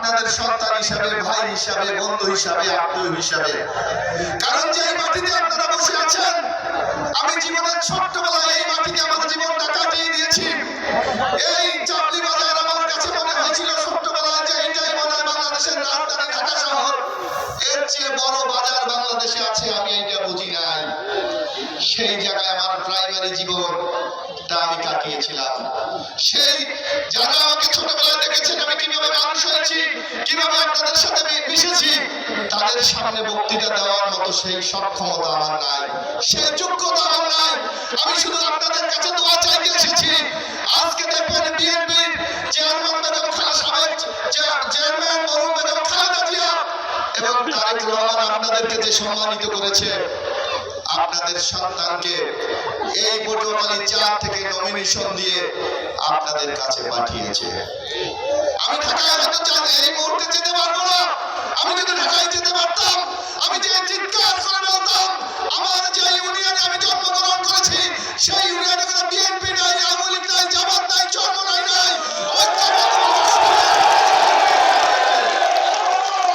আপনাদের সন্তান হিসাবে, ভাই হিসাবে, বন্ধু হিসাবে, আত্মীয় হিসাবে। কারণ যে এই মাটিতে আপনারা বসে আছেন, আমি জীবনের ছোট্টবেলায় এই মাটিতে আমার জীবনটা কাটিয়ে দিয়েছি। এই চাপলি বাজার আমার কাছে মনে হয়েছিল ছোট্টবেলায় যে এইটাই মনে হয় বাংলাদেশের রাজধানী ঢাকা শহর, এর চেয়ে বড় বাজার বাংলাদেশে আছে আমি এইটা বুঝি নাই। সেই জায়গায় আমার প্রাইমারি জীবনটা আমি কাটিয়েছিলাম। সেই যারা আমাকে ছোটবেলায় দেখেছেন আমি কিভাবে মানুষ হয়েছি, কিভাবে আপনাদের সাথে মিশেছি, তাদের সামনে বক্তৃতা দেওয়ার মতো সেই সক্ষমতা আমার নাই, সেই যোগ্যতা আমার নাই। আমি শুধু আপনাদের কাছে দোয়া চাইতে এসেছি। আজকে দেখবেন বিএনপির চেয়ারম্যান বেগম খালেদা, সাবেক চেয়ারম্যান মরহুম বেগম খালেদা জিয়া এবং তারেক রহমান আপনাদেরকে যে সম্মানিত করেছে, আপনাদের সন্তানকে এই পটুয়াখালী 4 থেকে নমিনেশন দিয়ে আপনাদের কাছে পাঠিয়েছে। আমি ঢাকায় হয়তো